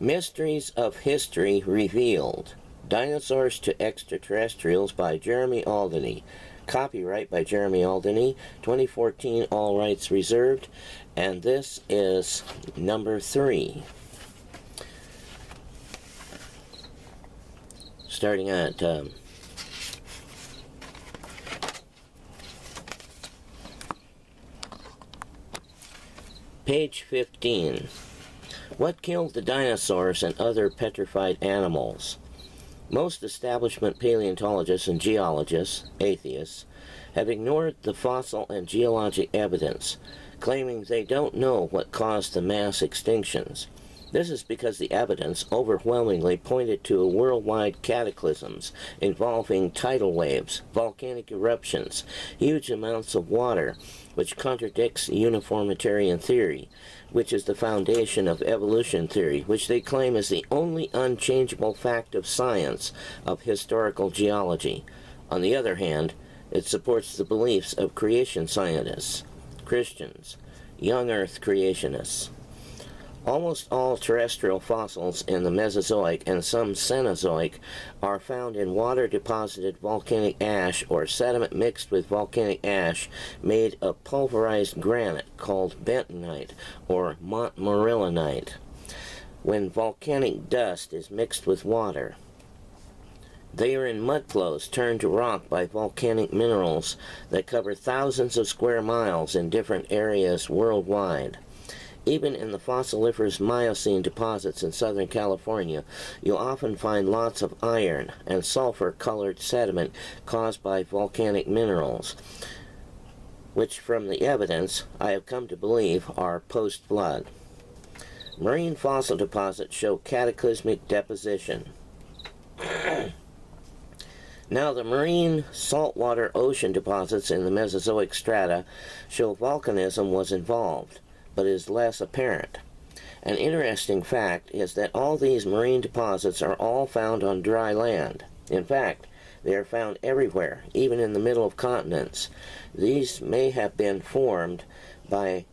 Mysteries of History Revealed. Dinosaurs to Extraterrestrials by Jeremy Auldaney. Copyright by Jeremy Auldaney, 2014, all rights reserved. And this is number 3. Starting at page 15. What killed the dinosaurs and other petrified animals? Most establishment paleontologists and geologists, atheists, have ignored the fossil and geologic evidence, claiming they don't know what caused the mass extinctions. This is because the evidence overwhelmingly pointed to worldwide cataclysms involving tidal waves, volcanic eruptions, huge amounts of water, which contradicts uniformitarian theory, which is the foundation of evolution theory, which they claim is the only unchangeable fact of science of historical geology. On the other hand, it supports the beliefs of creation scientists, Christians, young Earth creationists. Almost all terrestrial fossils in the Mesozoic and some Cenozoic are found in water-deposited volcanic ash or sediment mixed with volcanic ash made of pulverized granite called bentonite or montmorillonite, when volcanic dust is mixed with water. They are in mudflows turned to rock by volcanic minerals that cover thousands of square miles in different areas worldwide. Even in the fossiliferous Miocene deposits in Southern California, you'll often find lots of iron and sulfur-colored sediment caused by volcanic minerals, which from the evidence I have come to believe are post-flood. Marine fossil deposits show cataclysmic deposition. Now, the marine saltwater ocean deposits in the Mesozoic strata show volcanism was involved, but is less apparent. An interesting fact is that all these marine deposits are all found on dry land. In fact, they are found everywhere, even in the middle of continents. These may have been formed by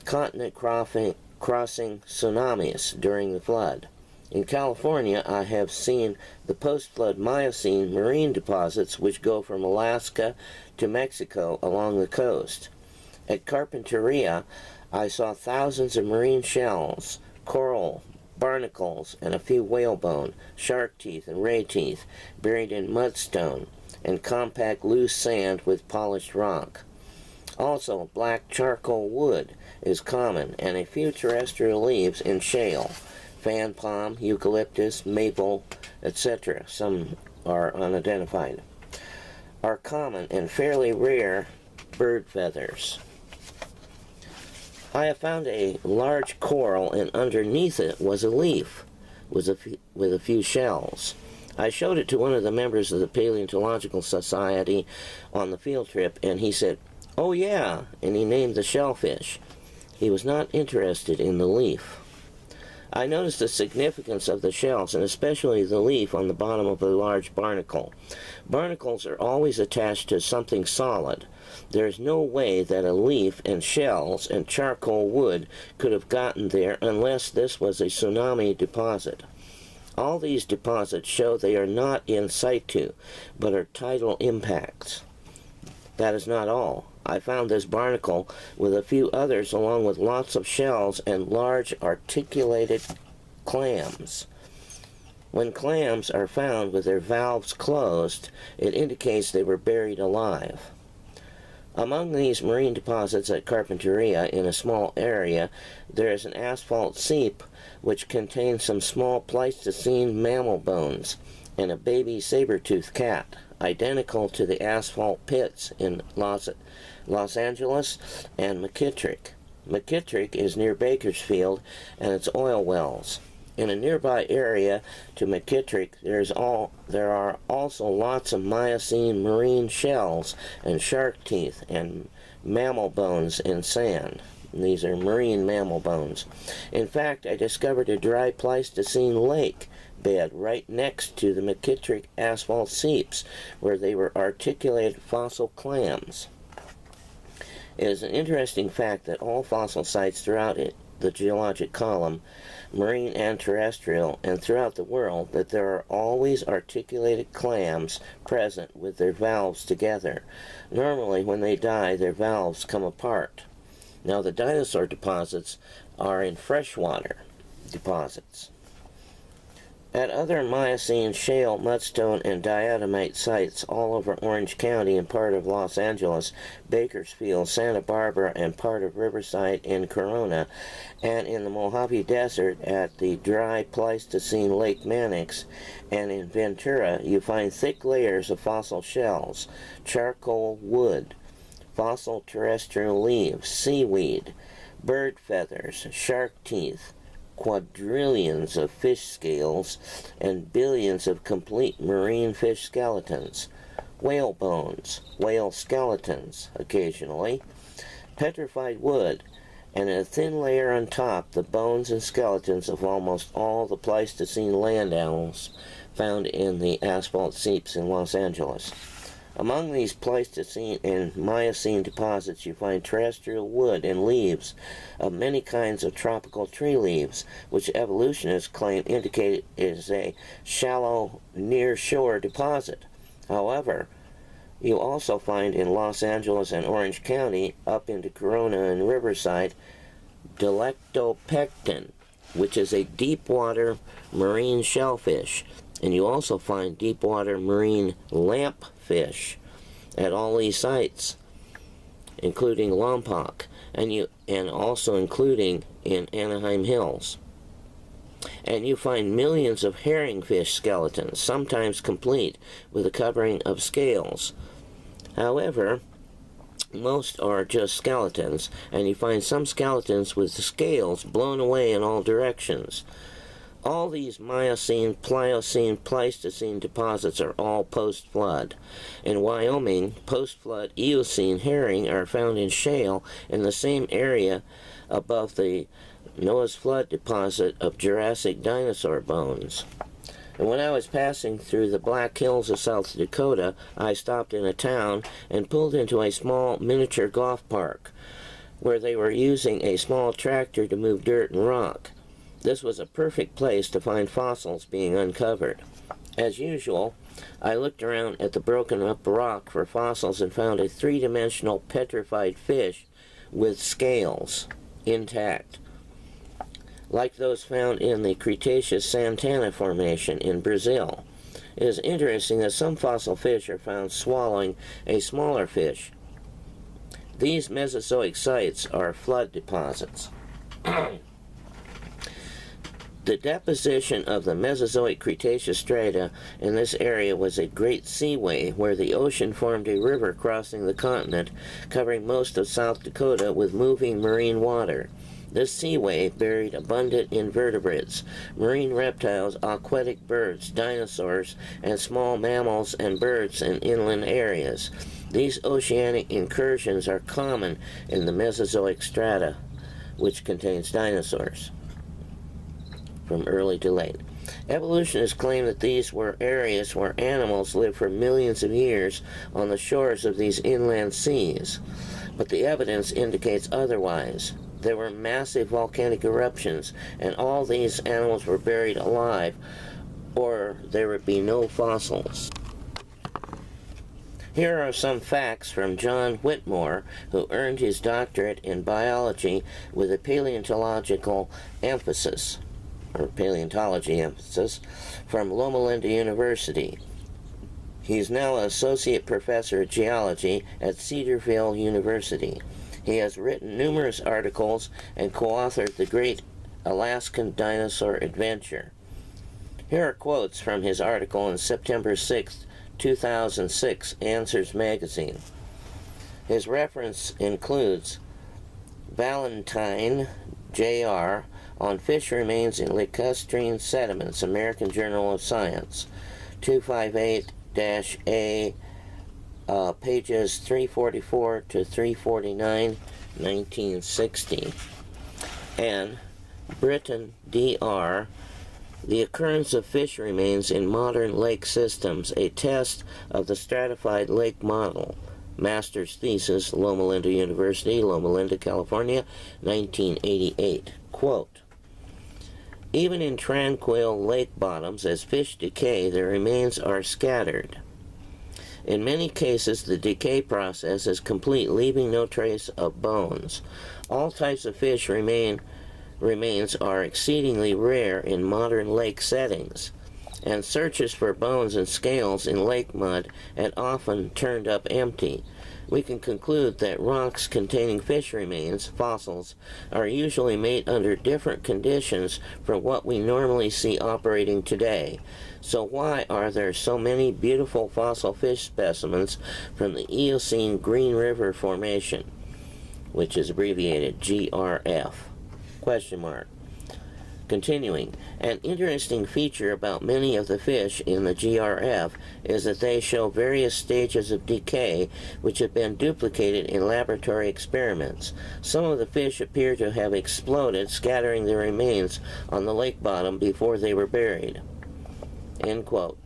continent crossing tsunamis during the flood. In California, I have seen the post-flood Miocene marine deposits which go from Alaska to Mexico along the coast. At Carpinteria, I saw thousands of marine shells, coral, barnacles, and a few whalebone, shark teeth, and ray teeth buried in mudstone and compact loose sand with polished rock. Also, black charcoal wood is common, and a few terrestrial leaves in shale, fan palm, eucalyptus, maple, etc., some are unidentified, are common and fairly rare bird feathers. I have found a large coral, and underneath it was a leaf with a few shells. I showed it to one of the members of the Paleontological Society on the field trip, and he said, "Oh yeah," and he named the shellfish. He was not interested in the leaf. I noticed the significance of the shells, and especially the leaf on the bottom of a large barnacle. Barnacles are always attached to something solid. There is no way that a leaf and shells and charcoal wood could have gotten there unless this was a tsunami deposit. All these deposits show they are not in situ, but are tidal impacts. That is not all. I found this barnacle with a few others along with lots of shells and large articulated clams. When clams are found with their valves closed, it indicates they were buried alive. Among these marine deposits at Carpinteria, in a small area, there is an asphalt seep which contains some small Pleistocene mammal bones and a baby saber-toothed cat, identical to the asphalt pits in Los Angeles and McKittrick. McKittrick is near Bakersfield and its oil wells. In a nearby area to McKittrick, there are also lots of Miocene marine shells and shark teeth and mammal bones in sand. These are marine mammal bones. In fact, I discovered a dry Pleistocene lake bed right next to the McKittrick asphalt seeps, where they were articulated fossil clams. It is an interesting fact that all fossil sites throughout the geologic column, marine and terrestrial, and throughout the world, that there are always articulated clams present with their valves together. Normally, when they die, their valves come apart. Now, the dinosaur deposits are in freshwater deposits. At other Miocene shale, mudstone, and diatomite sites all over Orange County and part of Los Angeles, Bakersfield, Santa Barbara, and part of Riverside in Corona, and in the Mojave Desert at the dry Pleistocene Lake Mannix, and in Ventura, you find thick layers of fossil shells, charcoal wood, fossil terrestrial leaves, seaweed, bird feathers, shark teeth, quadrillions of fish scales, and billions of complete marine fish skeletons, whale bones, whale skeletons occasionally, petrified wood, and a thin layer on top the bones and skeletons of almost all the Pleistocene land animals found in the asphalt seeps in Los Angeles. Among these Pleistocene and Miocene deposits, you find terrestrial wood and leaves of many kinds of tropical tree leaves, which evolutionists claim indicate is a shallow, near-shore deposit. However, you also find in Los Angeles and Orange County, up into Corona and Riverside, Delectopecten, which is a deep-water marine shellfish. And you also find deep-water marine lampfish at all these sites, including Lompoc, and also including in Anaheim Hills. And you find millions of herringfish skeletons, sometimes complete with a covering of scales. However, most are just skeletons, and you find some skeletons with the scales blown away in all directions. All these Miocene, Pliocene, Pleistocene deposits are all post-flood. In Wyoming, post-flood Eocene herring are found in shale in the same area above the Noah's Flood deposit of Jurassic dinosaur bones. And when I was passing through the Black Hills of South Dakota, I stopped in a town and pulled into a small miniature golf park where they were using a small tractor to move dirt and rock. This was a perfect place to find fossils being uncovered. As usual, I looked around at the broken-up rock for fossils and found a three-dimensional petrified fish with scales intact, like those found in the Cretaceous Santana Formation in Brazil. It is interesting that some fossil fish are found swallowing a smaller fish. These Mesozoic sites are flood deposits. The deposition of the Mesozoic Cretaceous strata in this area was a great seaway where the ocean formed a river crossing the continent, covering most of South Dakota with moving marine water. This seaway buried abundant invertebrates, marine reptiles, aquatic birds, dinosaurs, and small mammals and birds in inland areas. These oceanic incursions are common in the Mesozoic strata, which contains dinosaurs from early to late. Evolutionists claim that these were areas where animals lived for millions of years on the shores of these inland seas, but the evidence indicates otherwise. There were massive volcanic eruptions, and all these animals were buried alive, or there would be no fossils. Here are some facts from John Whitmore, who earned his doctorate in biology with a paleontological emphasis, or paleontology emphasis, from Loma Linda University. He's now an associate professor of geology at Cedarville University. He has written numerous articles and co-authored The Great Alaskan Dinosaur Adventure. Here are quotes from his article in September 6, 2006, Answers Magazine. His reference includes Valentine, J.R., on fish remains in lacustrine sediments, American Journal of Science, 258-A, pages 344 to 349, 1960. And Britton, D.R., The Occurrence of Fish Remains in Modern Lake Systems, a Test of the Stratified Lake Model, Master's thesis, Loma Linda University, Loma Linda, California, 1988. Quote, even in tranquil lake bottoms, as fish decay, their remains are scattered. In many cases, the decay process is complete, leaving no trace of bones. All types of fish remains are exceedingly rare in modern lake settings, and searches for bones and scales in lake mud had often turned up empty. We can conclude that rocks containing fish remains, fossils, are usually made under different conditions from what we normally see operating today. So why are there so many beautiful fossil fish specimens from the Eocene Green River Formation, which is abbreviated GRF? Question mark. Continuing, an interesting feature about many of the fish in the GRF is that they show various stages of decay which have been duplicated in laboratory experiments. Some of the fish appear to have exploded, scattering their remains on the lake bottom before they were buried. End quote.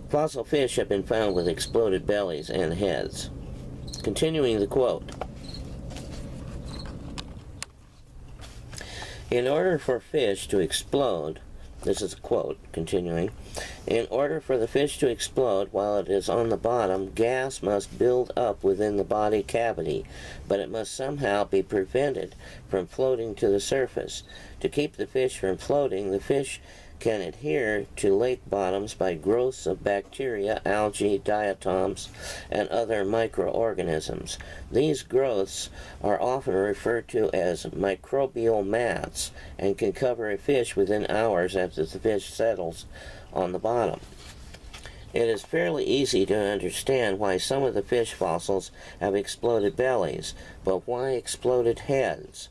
Fossil fish have been found with exploded bellies and heads. Continuing the quote. In order for fish to explode, this is a quote, continuing, in order for the fish to explode while it is on the bottom, gas must build up within the body cavity, but it must somehow be prevented from floating to the surface. To keep the fish from floating, the fish can adhere to lake bottoms by growths of bacteria, algae, diatoms, and other microorganisms. These growths are often referred to as microbial mats and can cover a fish within hours after the fish settles on the bottom. It is fairly easy to understand why some of the fish fossils have exploded bellies, but why exploded heads?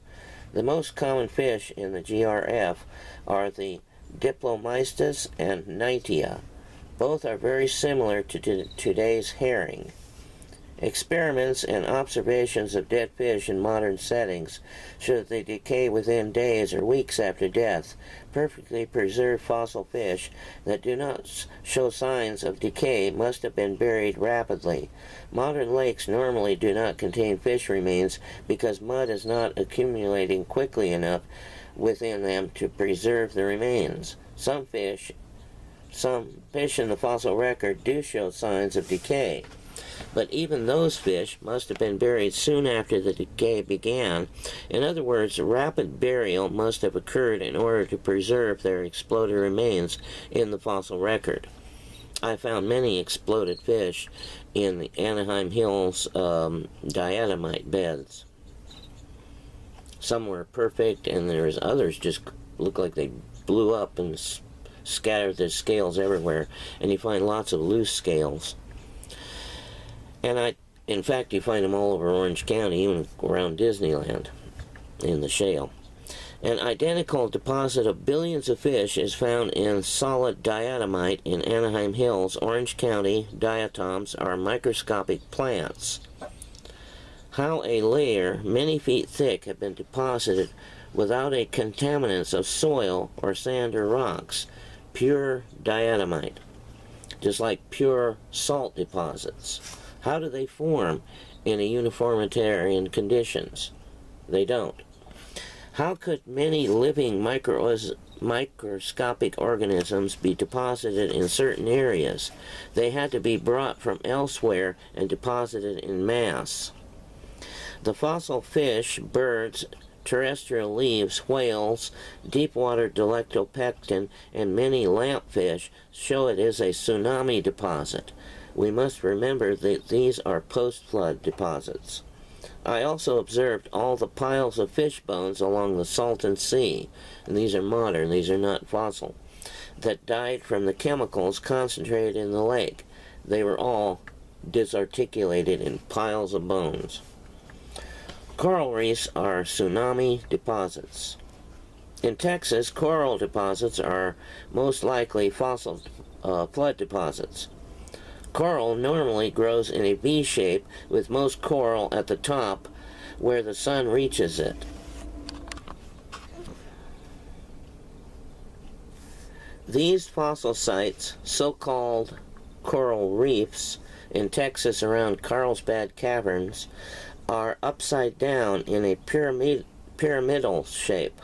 The most common fish in the GRF are the Diplomystus and Knightia. Both are very similar to today's herring. Experiments and observations of dead fish in modern settings show that they decay within days or weeks after death. Perfectly preserved fossil fish that do not show signs of decay must have been buried rapidly. Modern lakes normally do not contain fish remains because mud is not accumulating quickly enough within them to preserve the remains. Some fish in the fossil record do show signs of decay, but even those fish must have been buried soon after the decay began. In other words, rapid burial must have occurred in order to preserve their exploded remains in the fossil record. I found many exploded fish in the Anaheim Hills diatomite beds. Some were perfect, and there's others just look like they blew up and scattered their scales everywhere, and you find lots of loose scales. And in fact, you find them all over Orange County, even around Disneyland, in the shale. An identical deposit of billions of fish is found in solid diatomite in Anaheim Hills, Orange County. Diatoms are microscopic plants. How a layer many feet thick had been deposited without a contaminants of soil or sand or rocks. Pure diatomite, just like pure salt deposits. How do they form in a uniformitarian conditions? They don't. How could many living microscopic organisms be deposited in certain areas? They had to be brought from elsewhere and deposited in mass. The fossil fish, birds, terrestrial leaves, whales, deep-water Delectopecten, and many lampfish show it is a tsunami deposit. We must remember that these are post-flood deposits. I also observed all the piles of fish bones along the Salton Sea, and these are modern, these are not fossil, that died from the chemicals concentrated in the lake. They were all disarticulated in piles of bones. Coral reefs are tsunami deposits. In Texas, coral deposits are most likely fossil flood deposits. Coral normally grows in a V shape, with most coral at the top where the sun reaches it. These fossil sites, so-called coral reefs in Texas around Carlsbad Caverns are upside down in a pyramidal shape.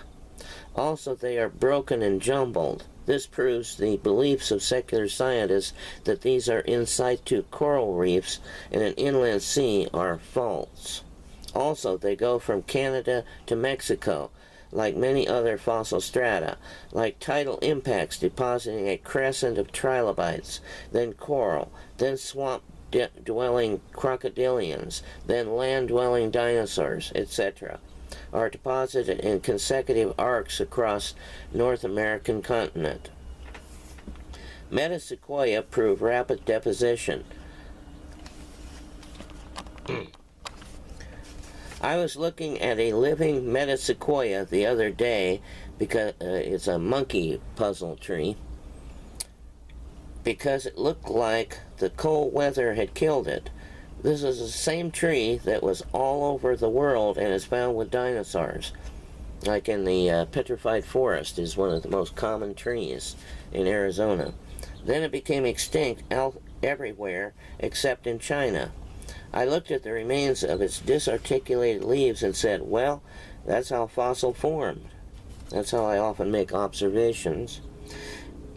Also, they are broken and jumbled. This proves the beliefs of secular scientists that these are in situ coral reefs in an inland sea are false. Also, they go from Canada to Mexico, like many other fossil strata, like tidal impacts depositing a crescent of trilobites, then coral, then swamp-dwelling crocodilians, then land-dwelling dinosaurs, etc., are deposited in consecutive arcs across North American continent. Metasequoia prove rapid deposition. I was looking at a living Metasequoia the other day because it's a monkey puzzle tree, because it looked like the cold weather had killed it. This is the same tree that was all over the world and is found with dinosaurs. Like in the petrified forest is one of the most common trees in Arizona. Then it became extinct everywhere except in China. I looked at the remains of its disarticulated leaves and said, well, that's how fossil formed. That's how I often make observations.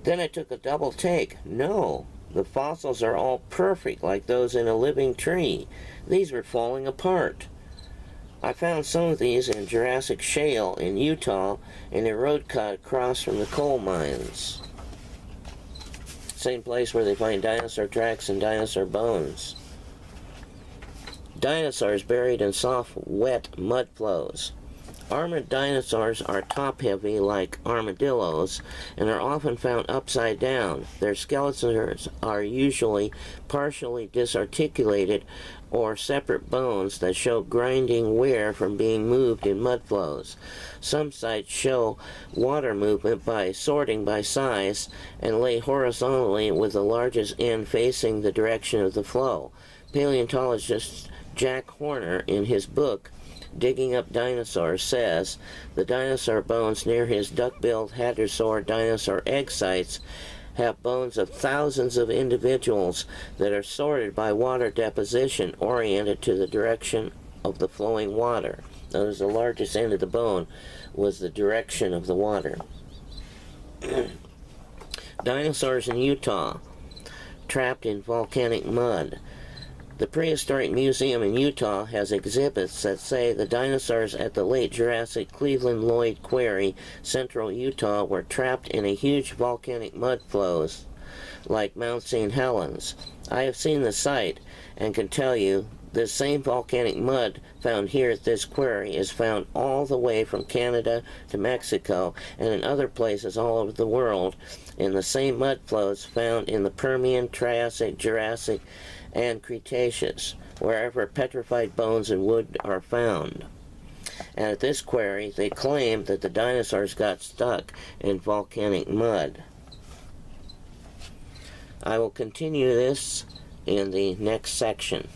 Then I took a double take. No, the fossils are all perfect, like those in a living tree. These were falling apart. I found some of these in Jurassic Shale in Utah in a road cut across from the coal mines. Same place where they find dinosaur tracks and dinosaur bones. Dinosaurs buried in soft, wet mud flows. Armored dinosaurs are top-heavy like armadillos and are often found upside down. Their skeletons are usually partially disarticulated or separate bones that show grinding wear from being moved in mud flows. Some sites show water movement by sorting by size and lay horizontally with the largest end facing the direction of the flow. Paleontologist Jack Horner, in his book Digging Up Dinosaurs, says the dinosaur bones near his duck-billed hadrosaur dinosaur egg sites have bones of thousands of individuals that are sorted by water deposition oriented to the direction of the flowing water. Notice the largest end of the bone was the direction of the water. Dinosaurs in Utah, trapped in volcanic mud. The Prehistoric Museum in Utah has exhibits that say the dinosaurs at the late Jurassic Cleveland Lloyd Quarry, central Utah, were trapped in a huge volcanic mud flows like Mount St. Helens. I have seen the site and can tell you this same volcanic mud found here at this quarry is found all the way from Canada to Mexico and in other places all over the world in the same mud flows found in the Permian, Triassic, Jurassic, and Cretaceous, wherever petrified bones and wood are found. And at this quarry, they claim that the dinosaurs got stuck in volcanic mud. I will continue this in the next section.